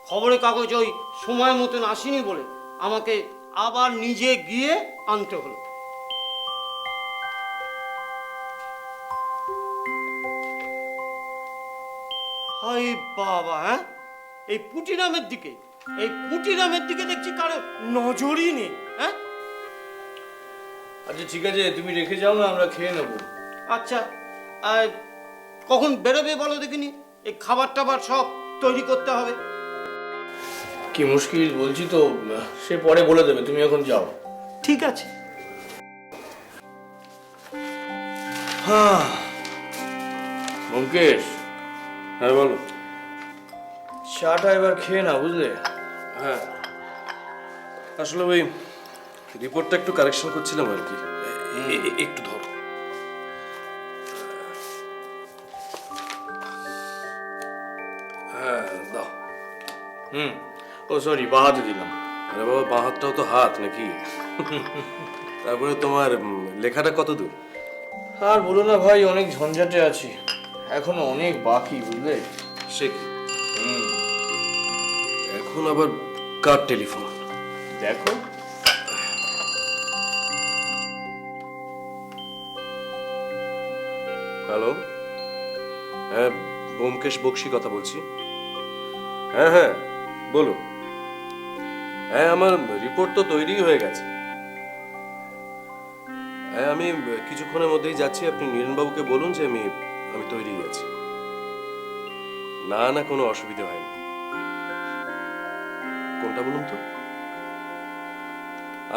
খবরের কাগজ ওই সময় মতন আসেনি বলে আমাকে আবার নিজে গিয়ে আনতে হলো। হাই বাবা, হ্যাঁ এই পুটিরামের দিকে দেখছি কারো নজরই নেই। হ্যাঁ আচ্ছা ঠিক আছে, তুমি রেখে যাও না, আমরা খেয়ে নেবো। আচ্ছা, কখন বেরোবে বলো দেখিনি? এই খাবার টাবার সব তৈরি করতে হবে। কি মুশকিল বলছি তো, সে পরে বলে দেবে, তুমি এখন যাও। ঠিক আছে। হ্যাঁ ব্যোমকেশ, হ্যাঁ বলো। চাটা এবার খেয়ে না, বুঝলে? হ্যাঁ, আসলে ওই রিপোর্টটা একটু কারেকশন করছিলাম আর কি। একটু ধরো। হ্যাঁ দাও। ও সরি, বাঁ হাতে দিলাম। আরে বাবা, বাঁ হাতটাও তো হাত নাকি? তারপরে তোমার লেখাটা কত দূর? আর বলো না ভাই, অনেক ঝঞ্ঝাটে আছি, এখনো অনেক বাকি, বুঝলে? সে কি? এখন আবার কার টেলিফোন? দেখো। হ্যালো, হ্যাঁ ব্যোমকেশ বক্সী কথা বলছি। হ্যাঁ হ্যাঁ বলুন। হ্যাঁ আমার রিপোর্ট তো তৈরি হয়ে গেছে। হ্যাঁ আমি কিছুক্ষণের মধ্যেই যাচ্ছি। আপনি নীরেনবাবুকে বলুন যে আমি তৈরি আছি। না না, কোনো অসুবিধা হয়নি। কোনটা বলুন তো?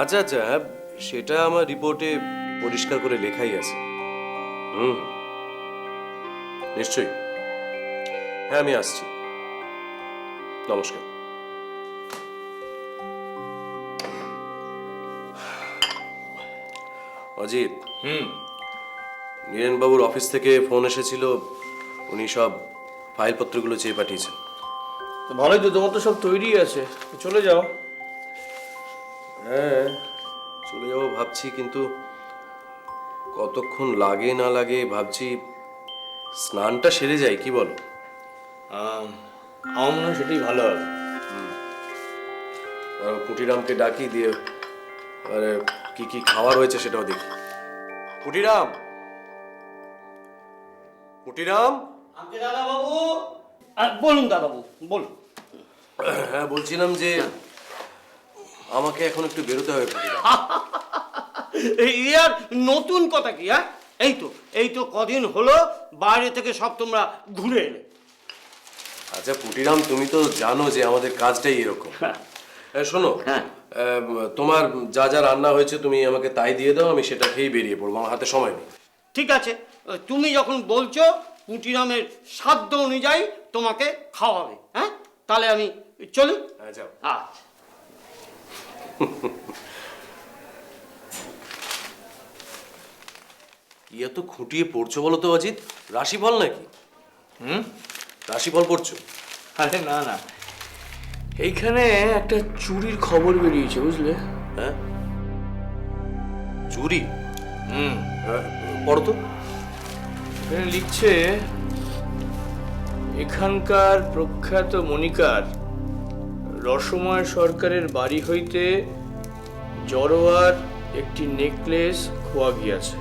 আচ্ছা আচ্ছা, হ্যাঁ সেটা আমার রিপোর্টে পরিষ্কার করে লেখাই আছে। নিশ্চয়ই। হ্যাঁ আমি আসছি। নমস্কার। অজিত, নীরেনবাবুর অফিস থেকে ফোন এসেছিল, উনি সব ফাইলপত্রগুলো চেয়ে পাঠিয়েছেন। তো ভালোই তো, তোমার তো সব তৈরি আছে, চলে যাও। হ্যাঁ চলে যাবো ভাবছি, কিন্তু কতক্ষণ লাগে না লাগে ভাবছি। স্নানটা সেরে যাই, কি বলো? আমার মনে হয় সেটাই ভালো হবে। পুটিরামকে ডাকি, দিয়ে আরে কি কি খাওয়া রয়েছে সেটাও দেখি। পুটিরাম, পুটিরাম। দাদাবাবু, বলুন দাদাবাবু বলুন। হ্যাঁ বলছিলাম যে আমাকে এখন একটু বেরোতে হবে পুটিরাম। আর নতুন কথা কি? হ্যাঁ এই তো কদিন হলো বাইরে থেকে সব তোমরা ঘুরে এলে। আচ্ছা পুটিরাম, তুমি তো জানো যে আমাদের কাজটাই এরকম। শোনো, তোমার যা যা রান্না হয়েছে তুমি আমাকে তাই দিয়ে দাও, আমি সেটা খেয়েই বেরিয়ে পড়বো, আমার হাতে সময় নেই। ঠিক আছে, তুমি যখন বলছো পুটিরামের সাধ্য অনুযায়ী তোমাকে খাওয়াবে। হ্যাঁ তাহলে আমি চলি। হ্যাঁ যাও। আচ্ছা। কি এত খুঁটিয়ে পড়ছো বলো তো অজিত? রাশিফল নাকি? রাশিফল পড়ছো? আরে না না, এইখানে একটা চুরির খবর বেরিয়েছে, বুঝলে? হ্যাঁ চুরি? পড়ো তো। এখানে লিখছে, এখানকার প্রখ্যাত মণিকার রসময় সরকারের বাড়ি হইতে জড়োয়ার একটি নেকলেস খোয়া গিয়াছে।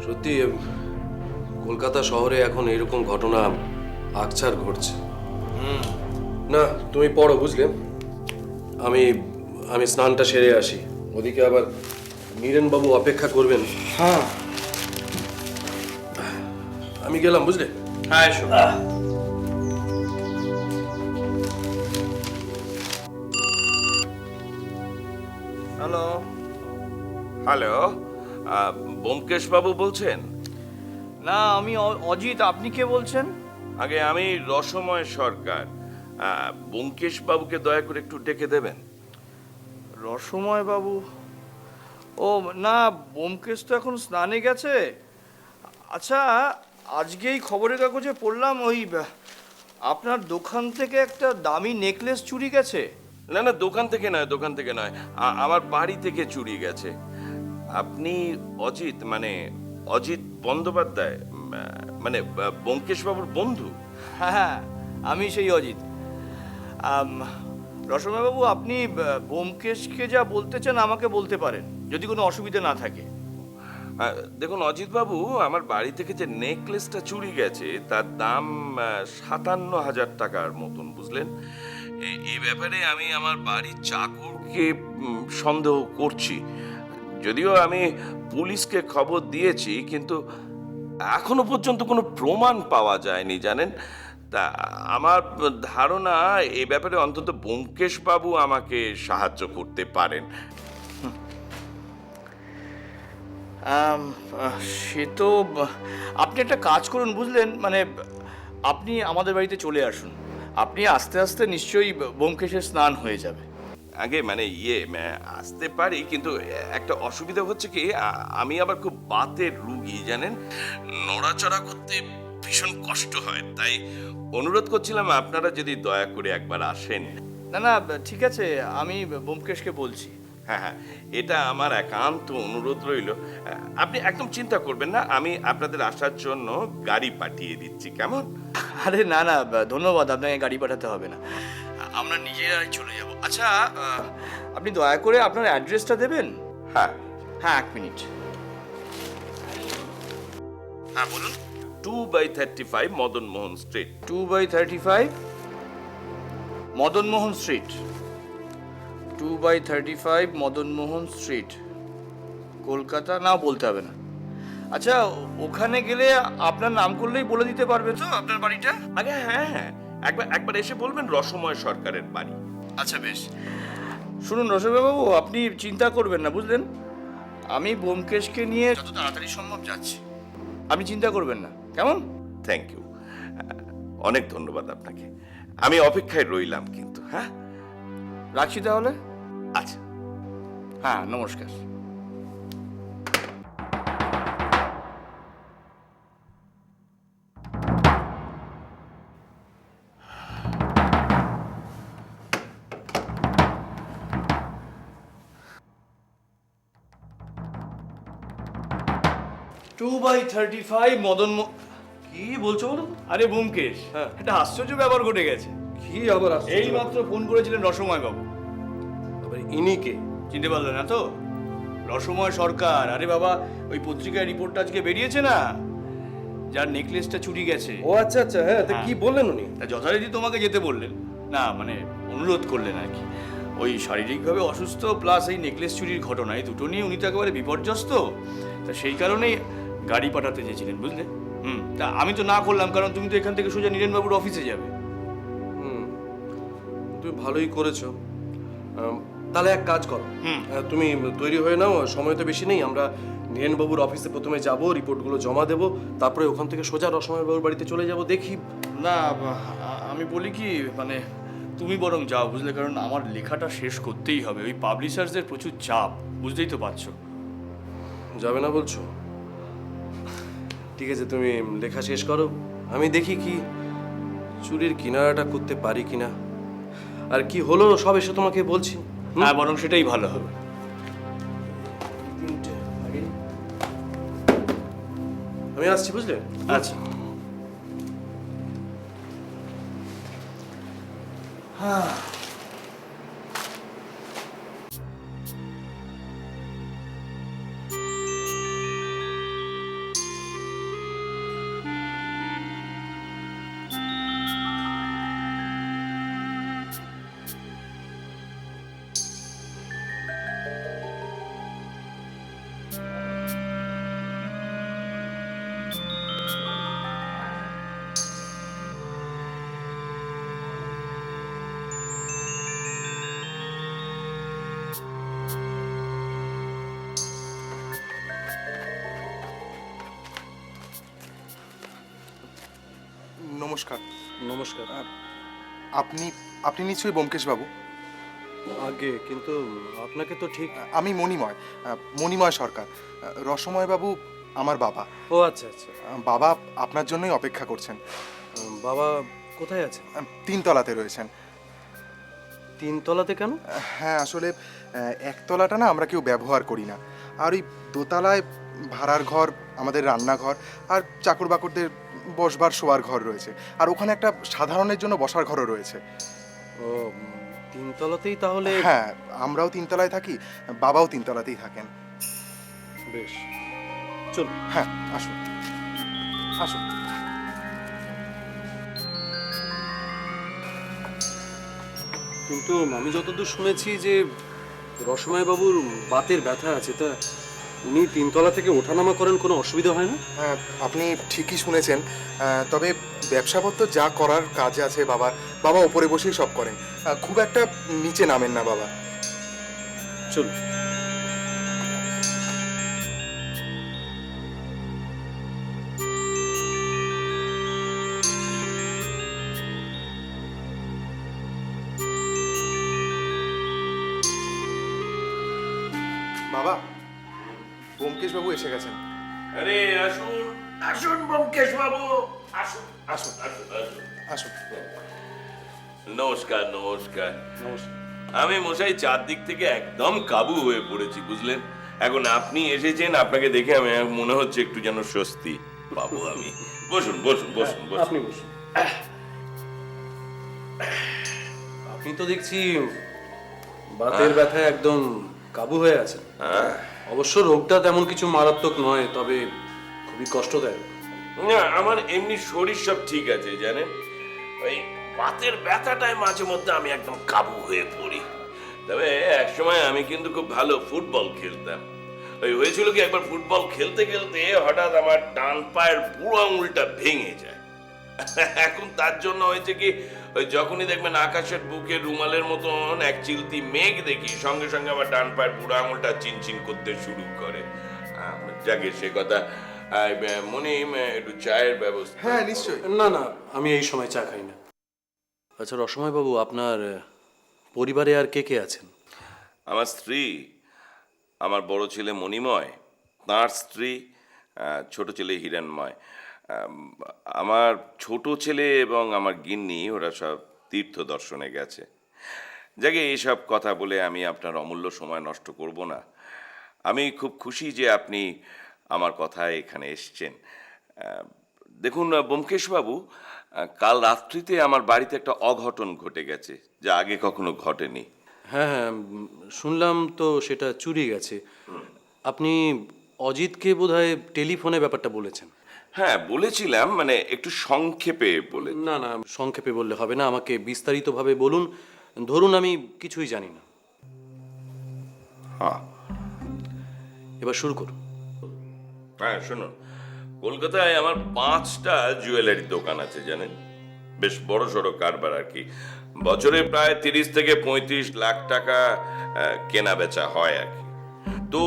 সত্যি কলকাতা শহরে এখন এরকম ঘটনা আকছার ঘটছে। না তুমি পড়ো, বুঝলে? আমি আমি স্নানটা সেরে আসি, ওদিকে আবার নীরেনবাবু অপেক্ষা করবেন। হ্যাঁ আমি গেলাম, বুঝলে? হ্যাঁ এসো। হ্যালো হ্যালো, ব্যোমকেশ বাবু বলছেন? না, আমি অজিত। আপনি কে বলছেন? আগে আমি রসময় সরকার। ব্যোমকেশ বাবুকে দয়া করে একটু ডেকে দেবেন। রসময় বাবু? ও না, ব্যোমকেশ তো এখন স্নানে গেছে। আচ্ছা, আজকেই খবরের কাগজে পড়লাম ওই আপনার দোকান থেকে একটা দামি নেকলেস চুরি গেছে। না না, দোকান থেকে নয়, আমার বাড়ি থেকে চুরি গেছে। আপনি অজিত, মানে অজিত বন্দ্যোপাধ্যায়, মানে ব্যোমকেশ বাবুর বন্ধু। হ্যাঁ হ্যাঁ, আমি সেই অজিত। রসময়বাবু, আপনি ব্যোমকেশকে যা বলতে চান আমাকে বলতে পারেন, যদি কোনো অসুবিধা না থাকে। দেখুন অজিত বাবু, আমার বাড়ি থেকে যে নেকলেসটা চুরি গেছে তার দাম 57,000 টাকার মতন, বুঝলেন। এই ব্যাপারে আমি আমার বাড়ির চাকরকে সন্দেহ করছি। যদিও আমি পুলিশকে খবর দিয়েছি, কিন্তু এখনো পর্যন্ত কোনো প্রমাণ পাওয়া যায়নি, জানেন। তা আমার ধারণা এই ব্যাপারে অন্তত ব্যোমকেশ বাবু আমাকে সাহায্য করতে পারেন। সে তো আপনি একটা কাজ করুন, বুঝলেন, মানে আপনি আমাদের বাড়িতে চলে আসুন। আপনি আস্তে আস্তে নিশ্চয়ই ব্যোমকেশের স্নান হয়ে যাবে। আগে মানে আসতে পারি, কিন্তু একটা অসুবিধা হচ্ছে কি, আমি আবার খুব বাতের রুগী, জানেন। নড়াচড়া করতে ভীষণ কষ্ট হয়, তাই অনুরোধ করছিলাম আপনারা যদি দয়া করে একবার আসেন। না না, ঠিক আছে, আমি ব্যোমকেশকে বলছি। হ্যাঁ হ্যাঁ, এটা আমার একান্ত অনুরোধ রইল। আপনি একদম চিন্তা করবেন না, আমি আপনাদের আসার জন্য গাড়ি পাঠিয়ে দিচ্ছি, কেমন? আরে না না, ধন্যবাদ, আপনাকে গাড়ি পাঠাতে হবে না, আমরা নিজেরাই চলে যাব। আচ্ছা, আপনি দয়া করে আপনার অ্যাড্রেসটা দেবেন? হ্যাঁ হ্যাঁ, 1 মিনিট। হ্যাঁ বলুন। 2/35 Madan Mohan street. 2/35 Madan Mohan street. 2/35 Madan Mohan street, Kolkata. না, বলতে হবে না। আচ্ছা, ওখানে গেলে আপনার নাম করলেই বলে দিতে পারবে তো আপনার বাড়িটা? আগে হ্যাঁ হ্যাঁ, একবার এসে বলবেন রসময় সরকারের বাড়ি। আচ্ছা বেশ। শুনুন রসগোল্লাবাবু, আপনি চিন্তা করবেন না, বুঝলেন। আমি ব্যোমকেশকে নিয়ে যত তাড়াতাড়ি সম্ভব যাচ্ছি, আপনি চিন্তা করবেন না, কেমন? থ্যাংক ইউ, অনেক ধন্যবাদ আপনাকে। আমি অপেক্ষায় রইলাম কিন্তু। হ্যাঁ রাখছি তাহলে। আচ্ছা। হ্যাঁ, নমস্কার। টু বাই 35 মদন কি বলছো বলো? আরে ব্যোমকেশ, হ্যাঁ। একটা আশ্চর্য ব্যাপার ঘটে গেছে। কি আবার আসছে? এই মাত্র ফোন করেছিলেন রসময় বাবু। আবার ইনি কে? চিনতে পারলেন না তো? রসময় সরকার। আরে বাবা, ওই পত্রিকায় রিপোর্টটা আজকে বেরিয়েছে না, যার নেকলেসটা চুরি গেছে। ও আচ্ছা আচ্ছা, হ্যাঁ, তা কি বললেন উনি? তা যথারীতি তোমাকে যেতে বললেন, না মানে অনুরোধ করলেন আর কি। ওই শারীরিকভাবে অসুস্থ প্লাস এই নেকলেস চুরির ঘটনা, এই দুটো নিয়ে উনি তো একেবারে বিপর্যস্ত। তা সেই কারণেই গাড়ি পাঠাতে চেয়েছিলেন, বুঝলে। তা আমি তো না করলাম, কারণ তুমি তো এখান থেকে সোজা নীরেনবাবুর অফিসে যাবে। তুমি ভালোই করেছো। তাহলে এক কাজ করো, হুম। তুমি তৈরি হয়ে নাও, সময় তো বেশি নেই। আমরা নীরেনবাবুর অফিসে প্রথমে যাব, রিপোর্টগুলো জমা দেব, তারপরে ওখান থেকে সোজা রসময়বাবুর বাড়িতে চলে যাব, দেখি। না, আমি বলি কি, মানে তুমি বরং যাও, বুঝলে, কারণ আমার লেখাটা শেষ করতেই হবে। ওই পাবলিশার্সদের প্রচুর চাপ, বুঝতেই তো পারছো। যাবে না বলছো? ঠিক আছে, তুমি লেখা শেষ করো, আমি দেখি কি চুরির কিনারাটা করতে পারি কিনা, আর কি হলো সব এসে তোমাকে বলছি। হ্যাঁ, বরং সেটাই ভালো হবে। আমি আসছি, বুঝলে। আচ্ছা। নমস্কার। নমস্কার। আপনি আপনি নিশ্চয়ই ব্যোমকেশ বাবু? আগে কিন্তু আপনাকে তো ঠিক। আমি মণিময় সরকার। রসময় বাবু আমার বাবা। ও আচ্ছা আচ্ছা। বাবা আপনার জন্যই অপেক্ষা করছেন। বাবা কোথায় আছে? 3 তলাতে রয়েছেন। 3 তলাতে কেন? হ্যাঁ, আসলে 1 তলাটা না আমরা কেউ ব্যবহার করি না, আর ওই দোতলায় ভাড়ার ঘর, আমাদের রান্নাঘর আর চাকর বাকরদের বসবার শোয়ার ঘর রয়েছে। আর ওখানে একটা সাধারণের জন্য বসার ঘরও রয়েছে। ও তিনতলাতেই তাহলে? হ্যাঁ, আমরাও তিনতলায় থাকি, বাবাও তিনতলাতেই থাকেন। বেশ, চল। হ্যাঁ, আসুন আসুন। কিন্তু আমি যতদূর শুনেছি যে রসময় বাবুর বাতের ব্যথা আছে, তা উনি তিনতলা থেকে ওঠানামা করেন, কোনো অসুবিধা হয় না? হ্যাঁ, আপনি ঠিকই শুনেছেন। তবে ব্যবসাপত্র যা করার কাজ আছে বাবা ওপরে বসেই সব করেন। খুব একটা নিচে নামেন না বাবা। চল। বাবা, ব্যোমকেশ বাবু এসে গেছেন। আরে আসুন আসুন ব্যোমকেশ বাবু, আসুন আসুন আসুন আসুন। আসুন। নমস্কার নমস্কার। আমি মশাই চারদিক থেকে একদম কাবু হয়ে পড়েছি, বুঝলেন। এখন আপনি এসেছেন, আপনাকে দেখে আমি মনে হচ্ছে একটু যেন স্বস্তি পাবো আমি। বসুন বসুন বসুন বসুন। আপনি বসুন। আপনি তো দেখছি বাতের ব্যথায় একদম কাবু হয়ে আছেন। অবশ্য রোগটা তেমন কিছু মারাত্মক নয়, তবে খুবই কষ্টদায়ক। না, আমার এমনি শরীর সব ঠিক আছে জানেন, ওই বাতের ব্যথাটায় মাঝে মধ্যে আমি একদম কাবু হয়ে পড়ি। তবে একসময় আমি কিন্তু খুব ভালো ফুটবল খেলতাম। ওই হয়েছিল কি, একবার ফুটবল খেলতে খেলতে হঠাৎ আমার ডান পায়ের বুড়ো আঙুলটা ভেঙে যায়। এখন তার জন্য হয়েছে কি, ওই যখনই দেখবেন আকাশের বুকে রুমালের মতন এক চিলতি মেঘ দেখি, সঙ্গে সঙ্গে আমার ডান পায়ের বুড়ো আঙুলটা চিনচিন করতে শুরু করে। যাকে সে কথা, মনিম একটু চায়ের ব্যবস্থা। হ্যাঁ, নিশ্চয়ই। না না, আমি এই সময় চা খাই না। আচ্ছা রসময় বাবু, আপনার পরিবারে আর কে কে আছেন? আমার স্ত্রী, আমার বড় ছেলে মণিময়, তাঁর স্ত্রী, ছোট ছেলে হিরণময়। আমার ছোট ছেলে এবং আমার গিন্নি, ওরা সব তীর্থ দর্শনে গেছে। যাকে এইসব কথা বলে আমি আপনার অমূল্য সময় নষ্ট করব না। আমি খুব খুশি যে আপনি আমার কথায় এখানে এসছেন। দেখুন ব্যোমকেশবাবু, কাল রাত্রিতে আমার বাড়িতে একটা অঘটন ঘটে গেছে, যা আগে কখনো ঘটেনি। হ্যাঁ হ্যাঁ, শুনলাম তো সেটা চুরি গেছে। আপনি অজিতকে বোধহয় টেলিফোনে ব্যাপারটা বলেছেন। হ্যাঁ বলেছিলাম, মানে একটু সংক্ষেপে বলে। না না, সংক্ষেপে বললে হবে না, আমাকে বিস্তারিতভাবে বলুন। ধরুন আমি কিছুই জানি না। হ্যাঁ এবার শুরু করুন। হ্যাঁ শুনুন, কলকাতায় আমার 5টা জুয়েলারির দোকান আছে জানেন, বেশ বড় সড়ো কারবার আর কি। বছরে প্রায় 30 থেকে 35 লাখ টাকা কেনা বেচা হয় আর কি। তো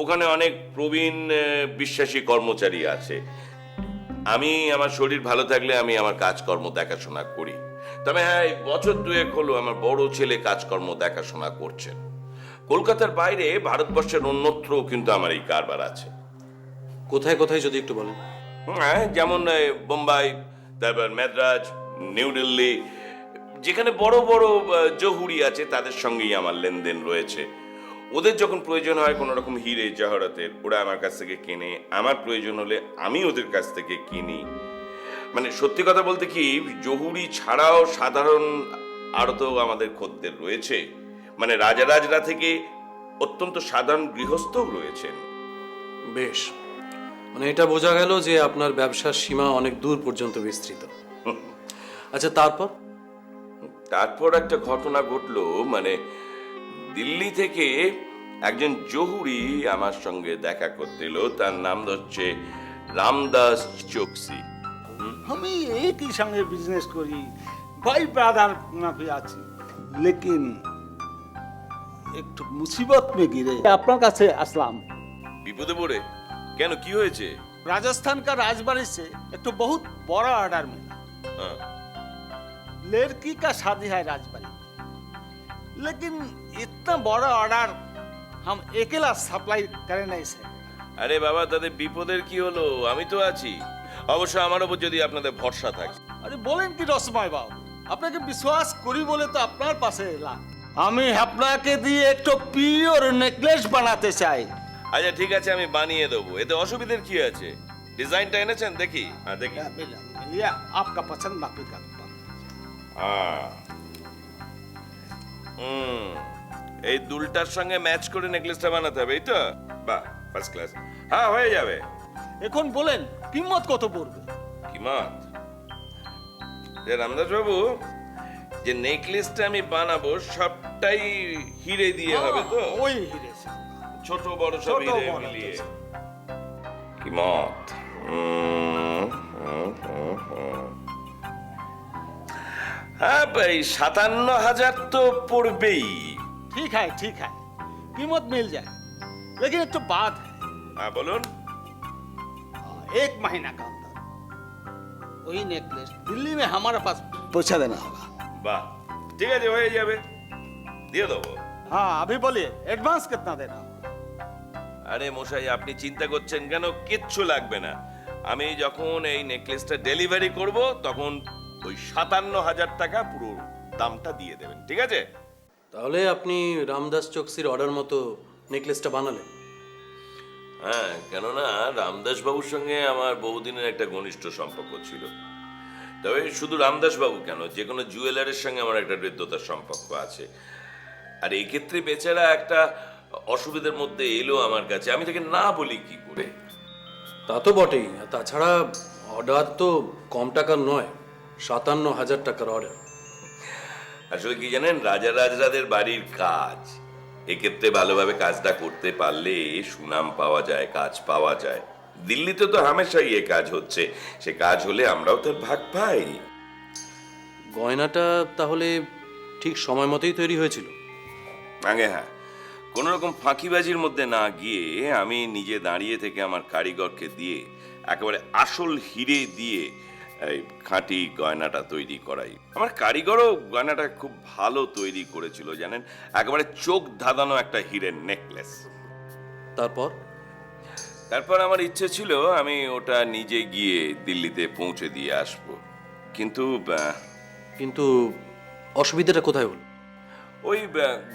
ওখানে অনেক প্রবীণ বিশ্বাসী কর্মচারী আছে। আমি আমার শরীর ভালো থাকলে আমি আমার কাজকর্ম দেখাশোনা করি। তবে হ্যাঁ, এই বছর 2 হলো আমার বড় ছেলে কাজকর্ম দেখাশোনা করছেন। কলকাতার বাইরে ভারতবর্ষের অন্যত্র কিন্তু আমার এই কারবার আছে। কোথায় কোথায় যদি একটু বলেন। হ্যাঁ, যেমন বোম্বাই, তারপর মাদ্রাজ, নিউ দিল্লি, যেখানে বড় বড় জহুরি আছে তাদের সঙ্গেই আমার লেনদেন রয়েছে। ওদের যখন প্রয়োজন হয় কোনো রকম হিরে জহরতের, ওরা আমার কাছ থেকে কেনে। আমার প্রয়োজন হলে আমি ওদের কাছ থেকে কিনি। মানে সত্যি কথা বলতে কি, জহুরি ছাড়াও সাধারণ আরও তো আমাদের খদ্দের রয়েছে। মানে রাজারাজরা থেকে অত্যন্ত সাধারণ গৃহস্থও রয়েছেন। বেশ, মানে এটা বোঝা গেল যে আপনার ব্যবসার সীমা অনেক দূর পর্যন্ত বিস্তৃত। আচ্ছা তারপর একটা ঘটনা ঘটলো, মানে দিল্লি থেকে একজন জহুরি আমার সঙ্গে দেখা করতে এলো। তার নাম হচ্ছে রামদাস চোকসি। আমি एक ही संगे बिजनेस करी, भाई ब्रदर मुनाफी आছি, लेकिन एक तो मुसीबत में गिरे আপনার কাছে আসলাম। বিপদে পড়ে? কেন, কি হয়েছে? राजस्थान का राजबाड़ी से एक तो बहुत बड़ा ऑर्डर मिला। হ্যাঁ, लड़की का शादी है राजबाड़ी, लेकिन इतना बड़ा ऑर्डर हम अकेला सप्लाई करे नहीं सकते। আরে বাবা, তাদের বিপদের কি হলো? আমি তো আছি। অবশ্য আমার উপর যদি আপনাদের ভরসা থাকে। আরে বলেন কি রসময় বাবু, আপনাকে বিশ্বাস করি বলে তো আপনার পাশে এলাম। আমি আপনাকে দিয়ে একটা পিওর নেকলেস বানাতে চাই। আচ্ছা ঠিক আছে, আমি বানিয়ে দেবো, এতে অসুবিধার কি আছে? ডিজাইনটা এনেছেন দেখি? হ্যাঁ দেখি। मिलिए आपका पसंद माफी का হ্যাঁ। এই দুলটার সঙ্গে ম্যাচ করে নেকলেসটা বানাতে হবে, এই তো? বাহ, ফার্স্ট ক্লাস। হ্যাঁ হয়ে যাবে। এখন বলেন কিম্মত কত পড়বে? কিমত? যে রামদাস বাবু, যে নেকলেসটা আমি বানাবো সবটাই হিরে দিয়ে হবে তো? ওই হিরে से। ছোট বড় সব ছোট হিরে বড় মিলিয়ে। সব। কিমত? হ্যাঁ ভাই, 57,000 তো পড়বেই। ठीक है कीमत मिल जाए, लेकिन एक तो बात है, হ্যাঁ বলুন। 1 महीना का अंदर वही नेकलेस दिल्ली में हमारे पास पहुंचा देना होगा। বাহ, ঠিক আছে, হয়ে যাবে, দিয়ে দেবো। हाँ अभी बोलिए एडवांस कितना देना होगा? আরে মশাই, আপনি চিন্তা করছেন কেন? কিচ্ছু লাগবে না। আমি যখন এই নেকলেসটা ডেলিভারি করব তখন ওই 57,000 টাকা পুরো দামটা দিয়ে দেবেন, ঠিক আছে? তাহলে আপনি রামদাস চকসির অর্ডার মতো নেকলেসটা বানালেন? হ্যাঁ, কেননা রামদাস বাবুর সঙ্গে আমার বহুদিনের একটা ঘনিষ্ঠ সম্পর্ক ছিল। তবে শুধু রামদাস বাবু কেন, যে কোনো জুয়েলারের সঙ্গে আমার একটা হৃদ্যতার সম্পর্ক আছে। আর এই ক্ষেত্রে বেচারা একটা অসুবিধার মধ্যে এলো আমার কাছে, আমি তাকে না বলি কি করে? তা তো বটেই, তাছাড়া অর্ডার তো কম টাকার নয়, 57,000 টাকার অর্ডার। আসলে কি জানেন, রাজা রাজরাদের বাড়ির কাজ, এক্ষেত্রে ভালোভাবে কাজটা করতে পারলে সুনাম পাওয়া যায়, কাজ পাওয়া যায়। দিল্লিতে তো হামেশাই এ কাজ হচ্ছে, সে কাজ হলে আমরাও তার ভাগ পাই। গয়নাটা তাহলে ঠিক সময় মতোই তৈরি হয়েছিল? আগে হ্যাঁ, কোনো রকম ফাঁকিবাজির মধ্যে না গিয়ে আমি নিজে দাঁড়িয়ে থেকে আমার কারিগরকে দিয়ে একেবারে আসল হিরে দিয়ে এই খাঁটি গয়নাটা তৈরি করাই। আমার কারিগরও গয়নাটা খুব ভালো তৈরি করেছিল জানেন, একেবারে চোখ ধাঁধানো একটা হীরের নেকলেস। তারপর আমার ইচ্ছে ছিল আমি ওটা নিজে গিয়ে দিল্লিতে পৌঁছে দিয়ে আসব, কিন্তু কিন্তু অসুবিধাটা কোথায় হলো? ওই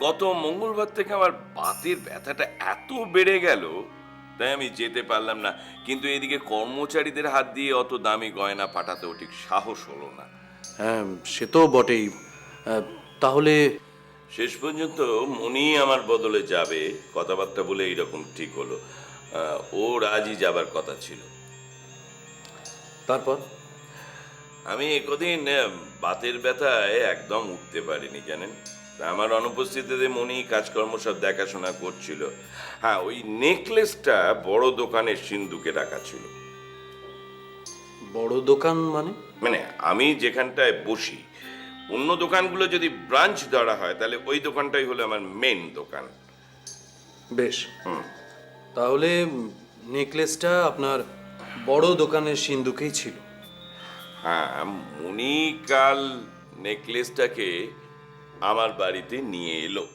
গত মঙ্গলবার থেকে আমার বাতের ব্যথাটা এত বেড়ে গেল, তাই আমি যেতে পারলাম না। কিন্তু এদিকে কর্মচারীদের হাত দিয়ে অত দামি গয়না পাঠাতেও ঠিক সাহস হলো না। হ্যাঁ, সে তো বটেই। তাহলে শেষ পর্যন্ত মনি আমার বদলে যাবে কথাবার্তা বলে এইরকম ঠিক হলো। ওর আজই যাবার কথা ছিল। তারপর আমি একদিন বাতের ব্যথায় একদম উঠতে পারিনি জানেন। আমার অনুপস্থিতিতে মনি কাজকর্ম সব দেখাশোনা করছিল। হ্যাঁ, ওই নেকলেসটা বড় দোকানের সিন্ধুকে রাখা ছিল। বড় দোকান মানে? মানে আমি যেখানটায় বসি, অন্য দোকানগুলো যদি ব্রাঞ্চ ধরা হয় তাহলে ওই দোকানটাই হলো আমার মেন দোকান। বেশ, তাহলে নেকলেসটা আপনার বড় দোকানের সিন্ধুকেই ছিল। হ্যাঁ, মনি কাল নেকলেসটাকে আমার বাড়িতে নিয়ে এলো।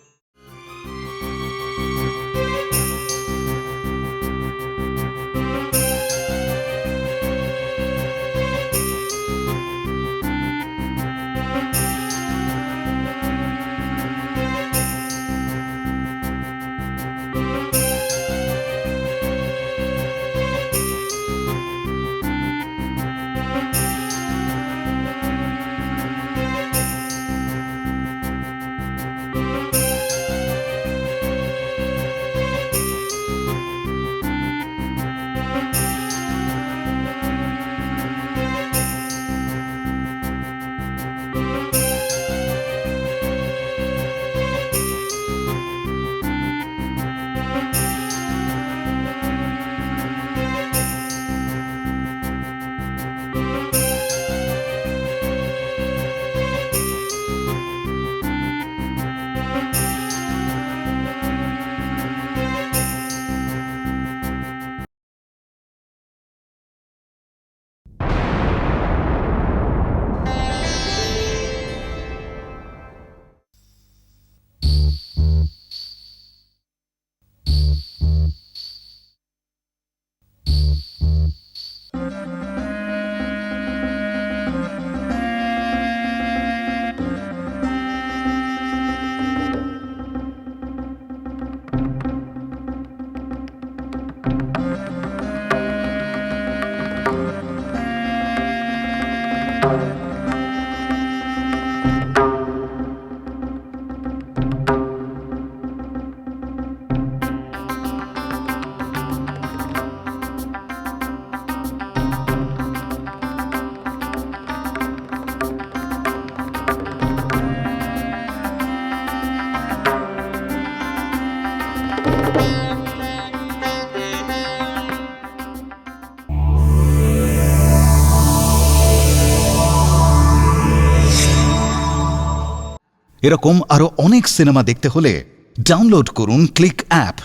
এরকম আরো অনেক সিনেমা দেখতে হলে ডাউনলোড করুন ক্লিক অ্যাপ।